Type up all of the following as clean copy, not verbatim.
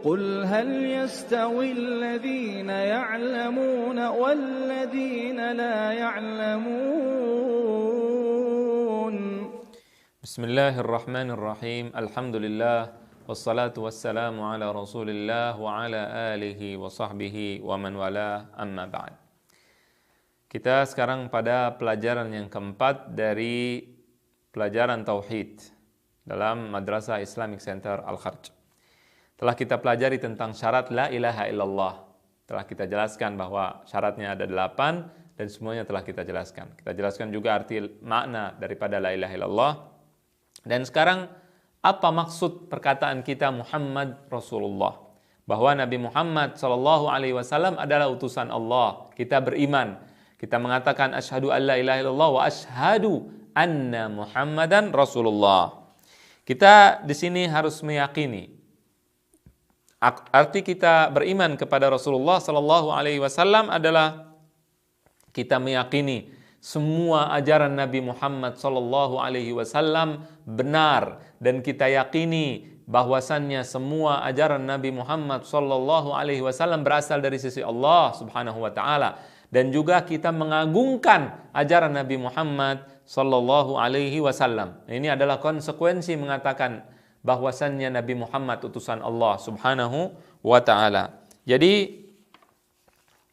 قل هل يستوي الذين يعلمون والذين لا يعلمون. بسم الله الرحمن الرحيم. الحمد لله والصلاة والسلام على رسول الله وعلى آله وصحبه ومن والاه, amma ba'd. Kita sekarang pada pelajaran yang keempat dari pelajaran Tauhid dalam Madrasah Islamic Center Al-Kharj. Telah kita pelajari tentang syarat la ilaha illallah. Telah kita jelaskan bahwa syaratnya ada 8 dan semuanya telah kita jelaskan. Kita jelaskan juga arti makna daripada la ilaha illallah. Dan sekarang apa maksud perkataan kita Muhammad Rasulullah? Bahwa Nabi Muhammad SAW adalah utusan Allah. Kita beriman. Kita mengatakan asyhadu an la ilaha illallah wa asyhadu anna Muhammadan Rasulullah. Kita di sini harus meyakini. Arti kita beriman kepada Rasulullah SAW adalah kita meyakini semua ajaran Nabi Muhammad SAW benar, dan kita yakini bahwasannya semua ajaran Nabi Muhammad SAW berasal dari sisi Allah Subhanahu wa taala, dan juga kita mengagungkan ajaran Nabi Muhammad SAW. Ini adalah konsekuensi mengatakan bahwasannya Nabi Muhammad utusan Allah Subhanahu wa taala. Jadi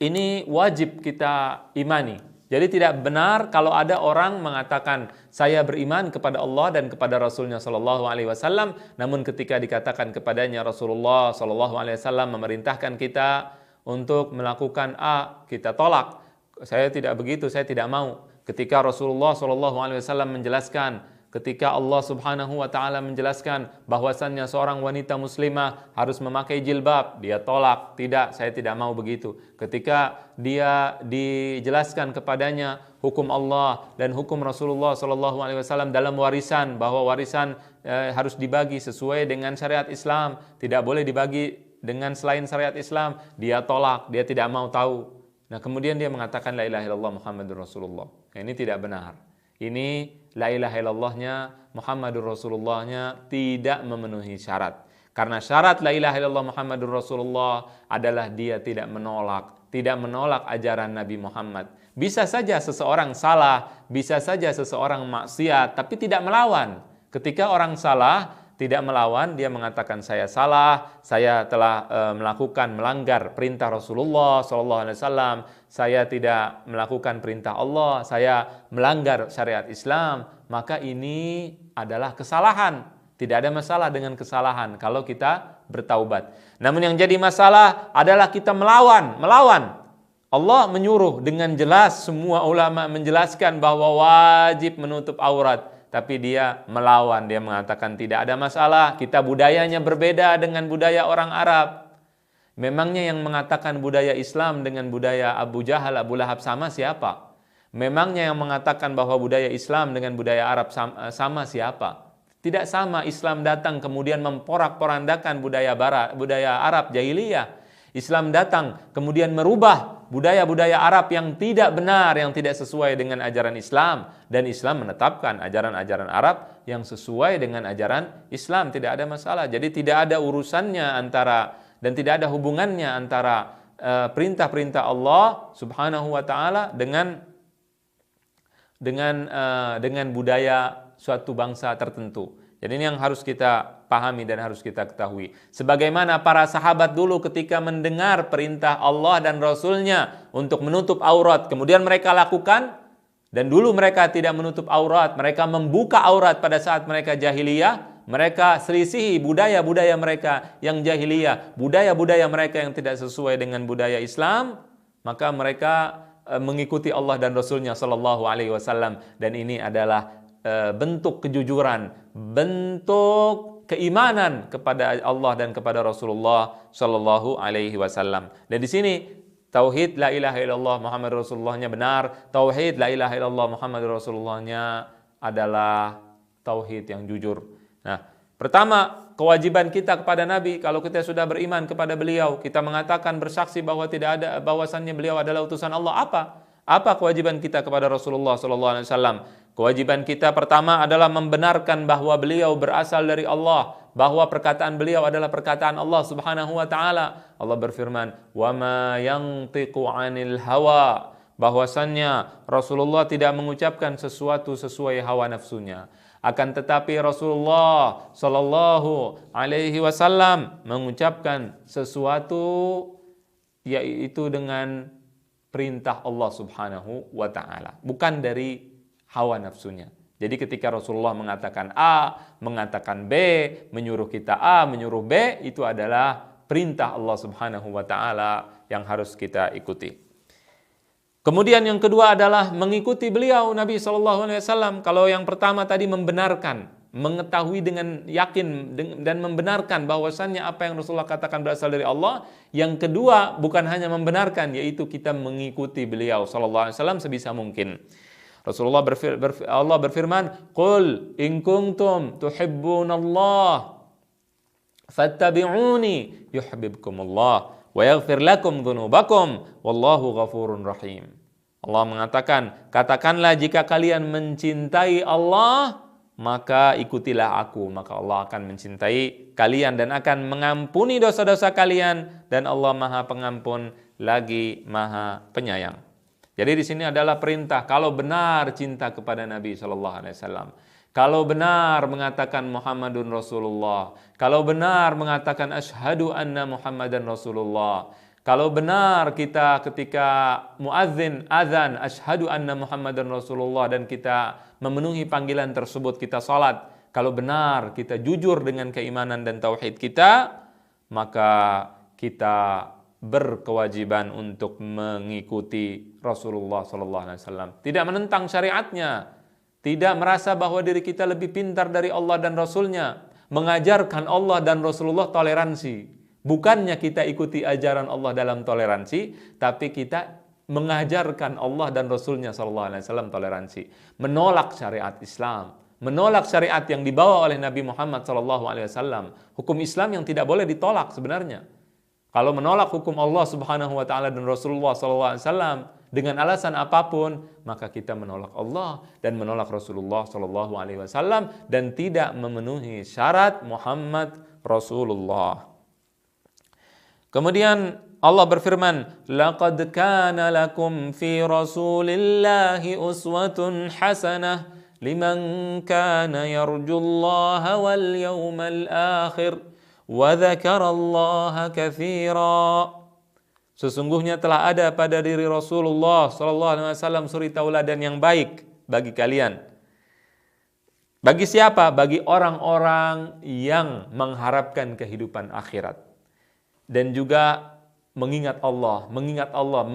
ini wajib kita imani. Jadi tidak benar kalau ada orang mengatakan saya beriman kepada Allah dan kepada Rasulnya Shallallahu Alaihi Wasallam, namun ketika dikatakan kepadanya Rasulullah Shallallahu Alaihi Wasallam memerintahkan kita untuk melakukan A, kita tolak. Saya tidak begitu, saya tidak mau. Ketika Rasulullah Shallallahu Alaihi Wasallam menjelaskan, ketika Allah Subhanahu wa taala menjelaskan bahwasannya seorang wanita muslimah harus memakai jilbab, dia tolak, tidak, saya tidak mau begitu. Ketika dia dijelaskan kepadanya hukum Allah dan hukum Rasulullah sallallahu alaihi wasallam dalam warisan, bahwa warisan harus dibagi sesuai dengan syariat Islam, tidak boleh dibagi dengan selain syariat Islam, dia tolak, dia tidak mau tahu. Nah, kemudian dia mengatakan la ilaha illallah Muhammadur Rasulullah. Nah, ini tidak benar. Ini la ilaha illallahnya, Muhammadur Rasulullahnya tidak memenuhi syarat. Karena syarat la ilaha illallah Muhammadur Rasulullah adalah dia tidak menolak ajaran Nabi Muhammad. Bisa saja seseorang salah, bisa saja seseorang maksiat, tapi tidak melawan. Ketika orang salah, tidak melawan, dia mengatakan saya salah, saya telah melanggar perintah Rasulullah SAW, saya tidak melakukan perintah Allah, saya melanggar syariat Islam, maka ini adalah kesalahan. Tidak ada masalah dengan kesalahan kalau kita bertaubat. Namun yang jadi masalah adalah kita melawan. Allah menyuruh dengan jelas, semua ulama menjelaskan bahwa wajib menutup aurat. Tapi dia melawan, dia mengatakan tidak ada masalah, kita budayanya berbeda dengan budaya orang Arab. Memangnya yang mengatakan budaya Islam dengan budaya Abu Jahal, Abu Lahab sama siapa? Memangnya yang mengatakan bahwa budaya Islam dengan budaya Arab sama siapa? Tidak sama. Islam datang kemudian memporak-porandakan budaya Barat, budaya Arab jahiliyah. Islam datang kemudian merubah budaya-budaya Arab yang tidak benar, yang tidak sesuai dengan ajaran Islam, dan Islam menetapkan ajaran-ajaran Arab yang sesuai dengan ajaran Islam. Tidak ada masalah. Jadi tidak ada urusannya antara, dan tidak ada hubungannya antara perintah-perintah Allah Subhanahu wa taala dengan budaya suatu bangsa tertentu. Jadi ini yang harus kita pahami dan harus kita ketahui. Sebagaimana para sahabat dulu ketika mendengar perintah Allah dan Rasulnya untuk menutup aurat, kemudian mereka lakukan, dan dulu mereka tidak menutup aurat, mereka membuka aurat pada saat mereka jahiliyah, mereka selisihi budaya-budaya mereka yang jahiliyah, budaya-budaya mereka yang tidak sesuai dengan budaya Islam, maka mereka mengikuti Allah dan Rasulnya Sallallahu Alaihi Wasallam, dan ini adalah bentuk kejujuran, bentuk keimanan kepada Allah dan kepada Rasulullah Sallallahu Alaihi Wasallam. Dan di sini tauhid la ilaha illallah Muhammad Rasulullahnya benar, tauhid la ilaha illallah Muhammad Rasulullahnya adalah tauhid yang jujur. Nah, pertama kewajiban kita kepada Nabi, kalau kita sudah beriman kepada beliau, kita mengatakan bersaksi bahwa tidak ada, bahwasannya beliau adalah utusan Allah, apa? Apa kewajiban kita kepada Rasulullah SAW? Kewajiban kita pertama adalah membenarkan bahwa beliau berasal dari Allah, bahwa perkataan beliau adalah perkataan Allah Subhanahu wa taala. Allah berfirman, "Wa ma yantiqu 'anil hawa." Bahwasannya Rasulullah tidak mengucapkan sesuatu sesuai hawa nafsunya. Akan tetapi Rasulullah sallallahu alaihi wasallam mengucapkan sesuatu yaitu dengan perintah Allah Subhanahu wa taala, bukan dari hawa nafsunya. Jadi ketika Rasulullah mengatakan A, mengatakan B, menyuruh kita A, menyuruh B, itu adalah perintah Allah Subhanahu wa taala yang harus kita ikuti. Kemudian yang kedua adalah mengikuti beliau Nabi SAW. Kalau yang pertama tadi membenarkan, mengetahui dengan yakin dan membenarkan bahwasannya apa yang Rasulullah katakan berasal dari Allah. Yang kedua bukan hanya membenarkan, yaitu kita mengikuti beliau SAW sebisa mungkin. Rasulullah Allah berfirman, "Qul in kuntum tuhibbunallah fattabi'uni yuhibbukumullah wa yaghfir lakum dzunubakum wallahu ghafurun rahim." Allah mengatakan, katakanlah jika kalian mencintai Allah, maka ikutilah aku, maka Allah akan mencintai kalian dan akan mengampuni dosa-dosa kalian, dan Allah Maha Pengampun lagi Maha Penyayang. Jadi di sini adalah perintah kalau benar cinta kepada Nabi SAW, kalau benar mengatakan Muhammadun Rasulullah, kalau benar mengatakan asyhadu anna Muhammadan Rasulullah, kalau benar kita ketika muadzin azan asyhadu anna Muhammadan Rasulullah dan kita memenuhi panggilan tersebut, kita salat, kalau benar kita jujur dengan keimanan dan tauhid kita, maka kita berkewajiban untuk mengikuti Rasulullah SAW. Tidak menentang syariatnya, tidak merasa bahwa diri kita lebih pintar dari Allah dan Rasulnya, mengajarkan Allah dan Rasulullah toleransi. Bukannya kita ikuti ajaran Allah dalam toleransi, tapi kita mengajarkan Allah dan Rasulnya SAW toleransi. Menolak syariat Islam, menolak syariat yang dibawa oleh Nabi Muhammad SAW. Hukum Islam yang tidak boleh ditolak sebenarnya. Kalau menolak hukum Allah Subhanahu wa taala dan Rasulullah SAW dengan alasan apapun, maka kita menolak Allah dan menolak Rasulullah SAW dan tidak memenuhi syarat Muhammad Rasulullah. Kemudian Allah berfirman, "Laqad kana lakum fi Rasulillahi uswatun hasanah liman kana yarjullaha wal yawmal akhir wa dzakarallaha katsira." Sesungguhnya telah ada pada diri Rasulullah SAW suri tauladan yang baik bagi kalian. Bagi siapa? Bagi orang-orang yang mengharapkan kehidupan akhirat dan juga mengingat Allah,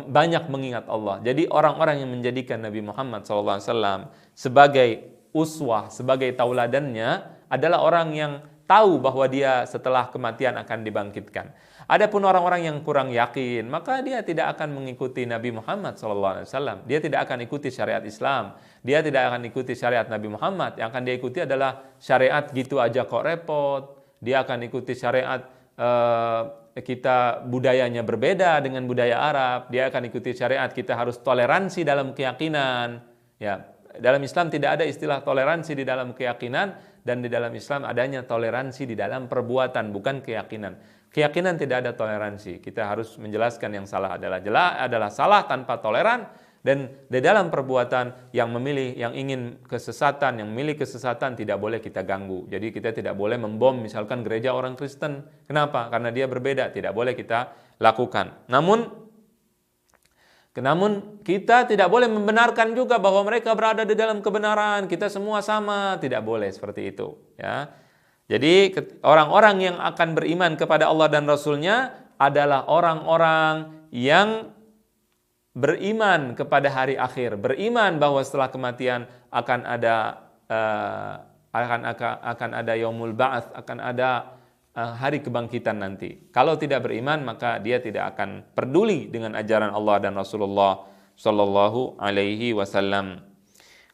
banyak mengingat Allah. Jadi orang-orang yang menjadikan Nabi Muhammad SAW sebagai uswah, sebagai tauladannya adalah orang yang tahu bahwa dia setelah kematian akan dibangkitkan. Adapun orang-orang yang kurang yakin, maka dia tidak akan mengikuti Nabi Muhammad SAW. Dia tidak akan ikuti syariat Islam. Dia tidak akan ikuti syariat Nabi Muhammad. Yang akan dia ikuti adalah syariat gitu aja kok repot. Dia akan ikuti syariat kita budayanya berbeda dengan budaya Arab. Dia akan ikuti syariat kita harus toleransi dalam keyakinan. Ya, dalam Islam tidak ada istilah toleransi di dalam keyakinan, dan di dalam Islam adanya toleransi di dalam perbuatan, bukan keyakinan. Keyakinan tidak ada toleransi. Kita harus menjelaskan yang salah adalah salah tanpa toleran, dan di dalam perbuatan yang ingin kesesatan, yang memilih kesesatan tidak boleh kita ganggu. Jadi kita tidak boleh membom misalkan gereja orang Kristen. Kenapa? Karena dia berbeda, tidak boleh kita lakukan. Namun kita tidak boleh membenarkan juga bahwa mereka berada di dalam kebenaran, kita semua sama, tidak boleh seperti itu, ya. Jadi orang-orang yang akan beriman kepada Allah dan Rasulnya adalah orang-orang yang beriman kepada hari akhir, beriman bahwa setelah kematian akan ada yaumul ba'ats, akan ada hari kebangkitan nanti. Kalau tidak beriman, maka dia tidak akan peduli dengan ajaran Allah dan Rasulullah sallallahu alaihi wasallam.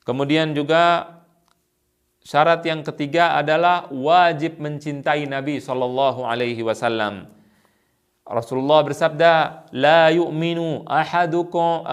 Kemudian juga syarat yang ketiga adalah wajib mencintai Nabi sallallahu alaihi wasallam. Rasulullah bersabda, la yu'minu ahadukum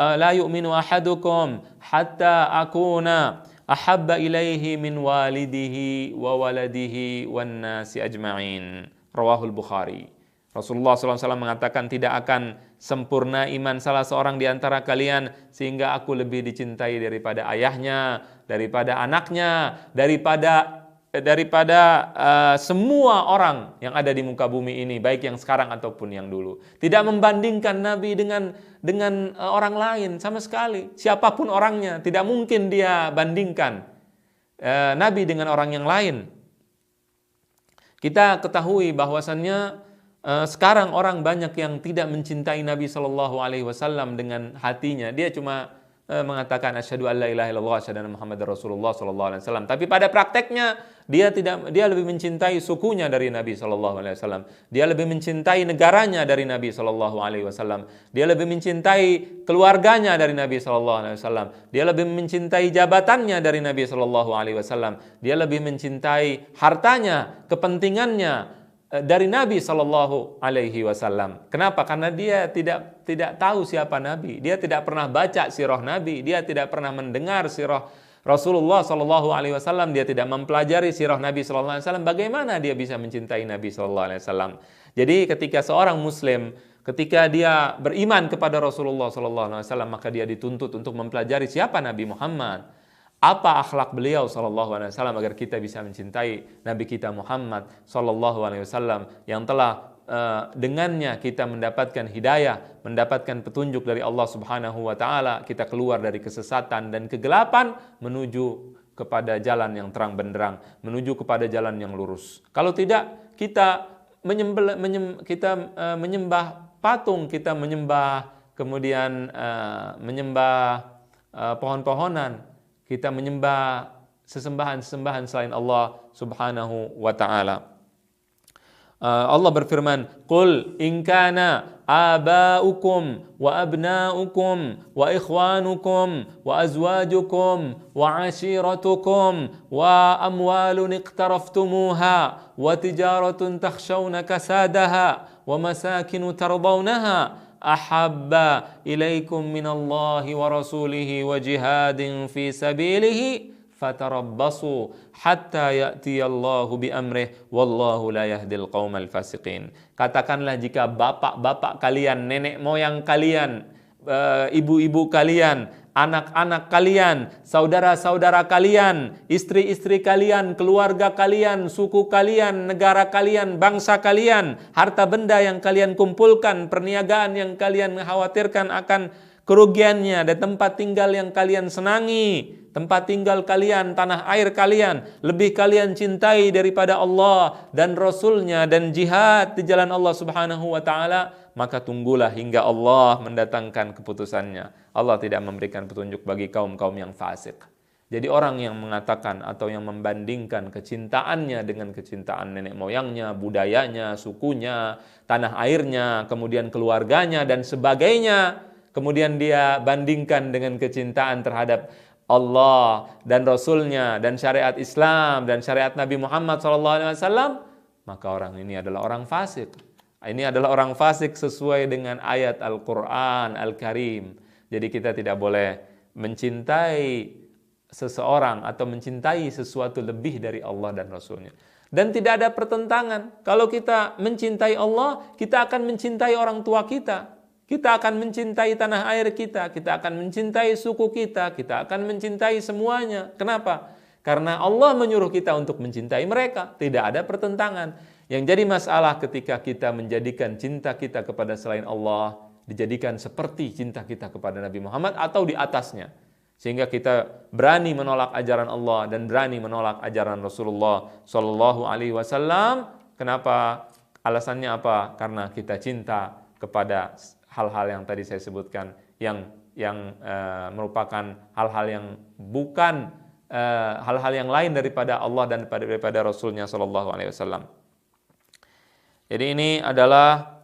hatta akuna ahabba ilaihi min walidihi wa waladihi wan nasi ajma'in. Rawahul Bukhari. Rasulullah SAW mengatakan, tidak akan sempurna iman salah seorang di antara kalian sehingga aku lebih dicintai daripada ayahnya, daripada anaknya, daripada semua orang yang ada di muka bumi ini, baik yang sekarang ataupun yang dulu. Tidak membandingkan Nabi dengan orang lain sama sekali. Siapapun orangnya, tidak mungkin dia bandingkan Nabi dengan orang yang lain. Kita ketahui bahwasannya sekarang orang banyak yang tidak mencintai Nabi Shallallahu Alaihi Wasallam dengan hatinya. Dia cuma mengatakan asyhadu alla ilaha illallah asyhadu anna muhammadar rasulullah sallallahu alaihi wasallam, tapi pada prakteknya dia lebih mencintai sukunya dari Nabi sallallahu alaihi wasallam, dia lebih mencintai negaranya dari Nabi sallallahu alaihi wasallam, dia lebih mencintai keluarganya dari Nabi sallallahu alaihi wasallam, dia lebih mencintai jabatannya dari Nabi sallallahu alaihi wasallam, dia lebih mencintai hartanya, kepentingannya dari Nabi Shallallahu Alaihi Wasallam. Kenapa? Karena dia tidak tahu siapa Nabi. Dia tidak pernah baca sirah Nabi. Dia tidak pernah mendengar sirah Rasulullah Shallallahu Alaihi Wasallam. Dia tidak mempelajari sirah Nabi Shallallahu Alaihi Wasallam. Bagaimana dia bisa mencintai Nabi Shallallahu Alaihi Wasallam? Jadi ketika seorang Muslim, ketika dia beriman kepada Rasulullah Shallallahu Alaihi Wasallam, maka dia dituntut untuk mempelajari siapa Nabi Muhammad. Apa akhlak beliau sallallahu alaihi wasallam agar kita bisa mencintai Nabi kita Muhammad sallallahu alaihi wasallam yang telah dengannya kita mendapatkan hidayah, mendapatkan petunjuk dari Allah Subhanahu wa taala, kita keluar dari kesesatan dan kegelapan menuju kepada jalan yang terang benderang, menuju kepada jalan yang lurus. Kalau tidak, kita menyembah patung, kita menyembah kemudian menyembah pohon-pohonan, kita menyembah sesembahan-sesembahan selain Allah Subhanahu wa taala. Allah berfirman, "Qul in kana aba'ukum wa abna'ukum wa ikhwanukum wa azwajukum wa 'ashiratukum wa amwalun iqtaraftumuha wa tijaratun takhshawna kasadaha wa masakinu tardawnaha ahabba ilaikum minallahi wa rasulihi wa jihadin fi sabilihi fatarabbasu hatta ya'tiyallahu bi amrih wallahu la yahdil qaumal fasiqin." Katakanlah, jika bapak-bapak kalian, nenek moyang kalian, ibu-ibu kalian, anak-anak kalian, saudara-saudara kalian, istri-istri kalian, keluarga kalian, suku kalian, negara kalian, bangsa kalian, harta benda yang kalian kumpulkan, perniagaan yang kalian khawatirkan akan kerugiannya, dan tempat tinggal yang kalian senangi, tempat tinggal kalian, tanah air kalian, lebih kalian cintai daripada Allah dan Rasulnya dan jihad di jalan Allah Subhanahu wa ta'ala, maka tunggulah hingga Allah mendatangkan keputusannya. Allah tidak memberikan petunjuk bagi kaum-kaum yang fasik. Jadi orang yang mengatakan atau yang membandingkan kecintaannya dengan kecintaan nenek moyangnya, budayanya, sukunya, tanah airnya, kemudian keluarganya dan sebagainya, kemudian dia bandingkan dengan kecintaan terhadap Allah dan Rasulnya dan syariat Islam dan syariat Nabi Muhammad SAW, maka orang ini adalah orang fasik. Ini adalah orang fasik sesuai dengan ayat Al-Quran Al-Karim. Jadi kita tidak boleh mencintai seseorang atau mencintai sesuatu lebih dari Allah dan Rasulnya. Dan tidak ada pertentangan. Kalau kita mencintai Allah, kita akan mencintai orang tua kita. Kita akan mencintai tanah air kita. Kita akan mencintai suku kita. Kita akan mencintai semuanya. Kenapa? Karena Allah menyuruh kita untuk mencintai mereka. Tidak ada pertentangan. Yang jadi masalah ketika kita menjadikan cinta kita kepada selain Allah dijadikan seperti cinta kita kepada Nabi Muhammad atau di atasnya. Sehingga kita berani menolak ajaran Allah dan berani menolak ajaran Rasulullah Sallallahu Alaihi Wasallam. Kenapa? Alasannya apa? Karena kita cinta kepada hal-hal yang tadi saya sebutkan, yang merupakan hal-hal yang bukan hal-hal yang lain daripada Allah dan daripada Rasulnya Sallallahu Alaihi Wasallam. Jadi ini adalah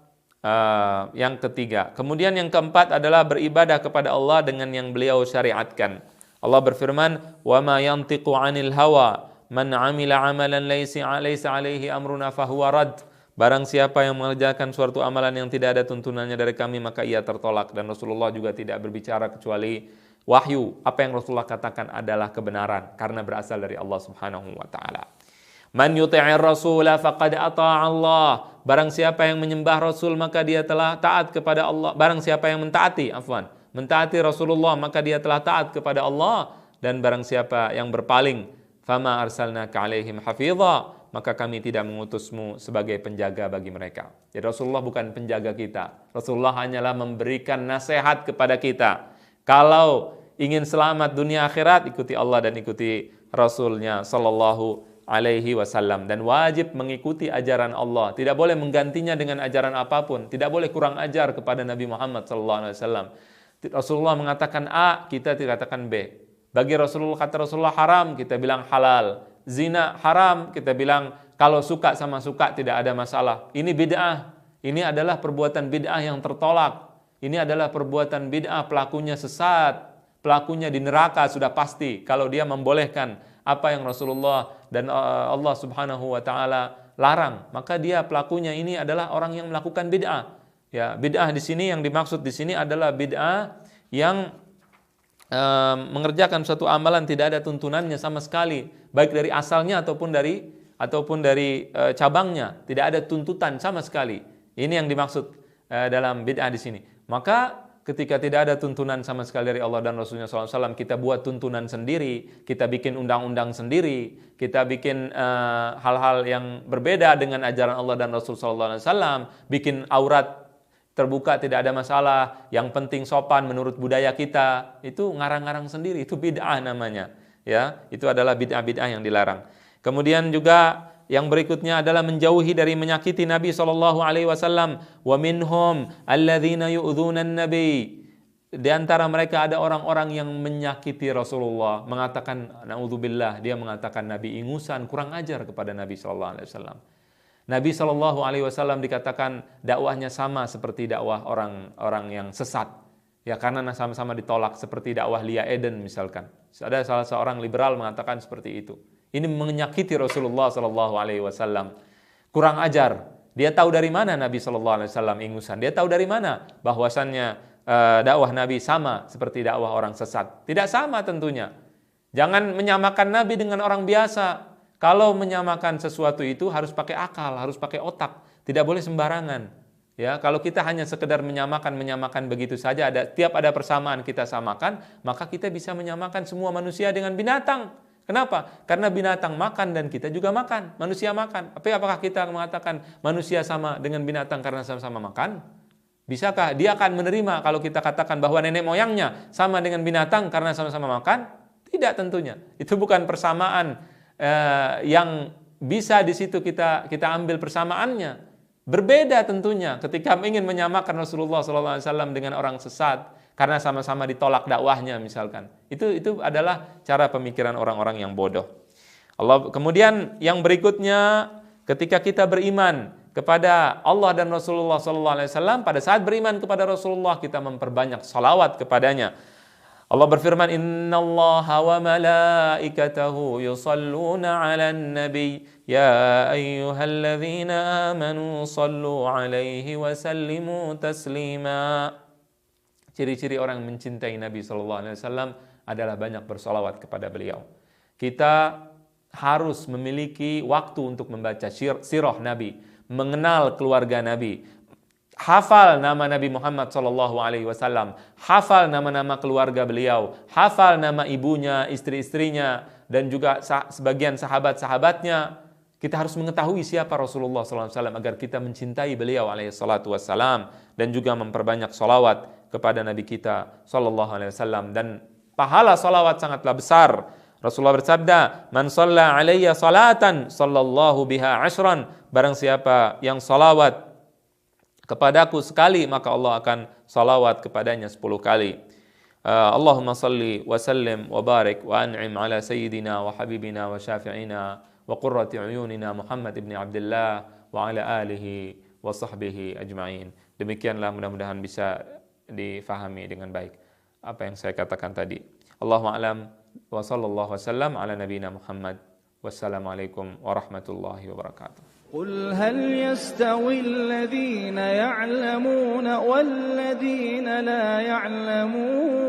yang ketiga. Kemudian yang keempat adalah beribadah kepada Allah dengan yang beliau syariatkan. Allah berfirman, "Wa ma yantiqu 'anil hawa, man 'amila 'amalan laisa 'alaihi amruna fahuwa rad." Barang siapa yang mengerjakan suatu amalan yang tidak ada tuntunannya dari kami, maka ia tertolak. Dan Rasulullah juga tidak berbicara kecuali wahyu. Apa yang Rasulullah katakan adalah kebenaran karena berasal dari Allah Subhanahu wa taala. Man yuti'ir rasula faqad ata'a Allah. Barang siapa yang menyembah Rasul maka dia telah taat kepada Allah. Barang siapa yang mentaati Rasulullah maka dia telah taat kepada Allah. Dan barang siapa yang berpaling, fama arsalnaka 'alaihim hafidha, maka kami tidak mengutusmu sebagai penjaga bagi mereka. Jadi Rasulullah bukan penjaga kita. Rasulullah hanyalah memberikan nasihat kepada kita. Kalau ingin selamat dunia akhirat, ikuti Allah dan ikuti Rasulnya Sallallahu Alaihi Wasallam. Dan wajib mengikuti ajaran Allah. Tidak boleh menggantinya dengan ajaran apapun. Tidak boleh kurang ajar kepada Nabi Muhammad Sallallahu Alaihi Wasallam. Rasulullah mengatakan A, kita tidak katakan B. Bagi Rasulullah, kata Rasulullah haram, kita bilang halal. Zina haram, kita bilang kalau suka sama suka tidak ada masalah. Ini bid'ah. Ini adalah perbuatan bid'ah yang tertolak. Ini adalah perbuatan bid'ah, pelakunya sesat. Pelakunya di neraka sudah pasti kalau dia membolehkan apa yang Rasulullah dan Allah Subhanahu wa taala larang. Maka dia pelakunya ini adalah orang yang melakukan bid'ah. Ya, bid'ah di sini yang dimaksud di sini adalah bid'ah yang mengerjakan suatu amalan tidak ada tuntunannya sama sekali, baik dari asalnya ataupun dari cabangnya, tidak ada tuntutan sama sekali. Ini yang dimaksud dalam bid'ah di sini. Maka ketika tidak ada tuntunan sama sekali dari Allah dan Rasulnya SAW, kita buat tuntunan sendiri, kita bikin undang-undang sendiri, kita bikin hal-hal yang berbeda dengan ajaran Allah dan Rasul SAW, bikin aurat terbuka tidak ada masalah, yang penting sopan menurut budaya kita, itu ngarang-ngarang sendiri, itu bid'ah namanya. Ya, itu adalah bid'ah-bid'ah yang dilarang. Kemudian juga yang berikutnya adalah menjauhi dari menyakiti Nabi SAW. Wa minhum alladzina yu'dzuna an-nabi. Di antara mereka ada orang-orang yang menyakiti Rasulullah, mengatakan naudzubillah, dia mengatakan Nabi ingusan, kurang ajar kepada Nabi SAW. Nabi SAW dikatakan dakwahnya sama seperti dakwah orang-orang yang sesat. Ya, karena sama-sama ditolak seperti dakwah Lia Eden misalkan. Ada salah seorang liberal mengatakan seperti itu. Ini menyakiti Rasulullah SAW. Kurang ajar. Dia tahu dari mana Nabi SAW ingusan. Dia tahu dari mana bahwasannya dakwah Nabi sama seperti dakwah orang sesat. Tidak sama tentunya. Jangan menyamakan Nabi dengan orang biasa. Kalau menyamakan sesuatu itu harus pakai akal, harus pakai otak, tidak boleh sembarangan. Ya, kalau kita hanya sekedar menyamakan begitu saja, tiap ada persamaan kita samakan, maka kita bisa menyamakan semua manusia dengan binatang. Kenapa? Karena binatang makan dan kita juga makan, manusia makan. Apakah kita mengatakan manusia sama dengan binatang karena sama-sama makan? Bisakah dia akan menerima kalau kita katakan bahwa nenek moyangnya sama dengan binatang karena sama-sama makan? Tidak tentunya. Itu bukan persamaan yang bisa di situ kita ambil persamaannya. Berbeda tentunya ketika ingin menyamakan Rasulullah SAW dengan orang sesat karena sama-sama ditolak dakwahnya misalkan. Itu adalah cara pemikiran orang-orang yang bodoh. Kemudian yang berikutnya, ketika kita beriman kepada Allah dan Rasulullah SAW, pada saat beriman kepada Rasulullah kita memperbanyak salawat kepadanya. Allah berfirman, innallaha wa malaikatahu yusalluna 'alan nabi ya ayyuhalladzina amanu sallu 'alaihi wa sallimu taslima. Ciri-ciri orang mencintai Nabi SAW adalah banyak bersolawat kepada beliau. Kita harus memiliki waktu untuk membaca sirah Nabi, mengenal keluarga Nabi, hafal nama Nabi Muhammad SAW, hafal nama-nama keluarga beliau, hafal nama ibunya, istri-istrinya, dan juga sebagian sahabat-sahabatnya. Kita harus mengetahui siapa Rasulullah SAW agar kita mencintai beliau SAW dan juga memperbanyak salawat kepada Nabi kita SAW. Dan pahala salawat sangatlah besar. Rasulullah bersabda, man shalla alayya salatan sallallahu biha ashran. Barang siapa yang salawat kepadaku sekali, maka Allah akan salawat kepadanya 10 kali. Allahumma salli wa sallim wa barik wa an'im ala sayyidina wa habibina wa syafi'ina wa qurrati uyunina Muhammad ibn Abdullah wa ala alihi wa sahbihi ajma'in. Demikianlah, mudah-mudahan bisa difahami dengan baik apa yang saya katakan tadi. Allahu a'lam wa sallallahu wasallam ala nabiyina Muhammad. Wassalamualaikum warahmatullahi wabarakatuh. قل هل يستوي الذين يعلمون والذين لا يعلمون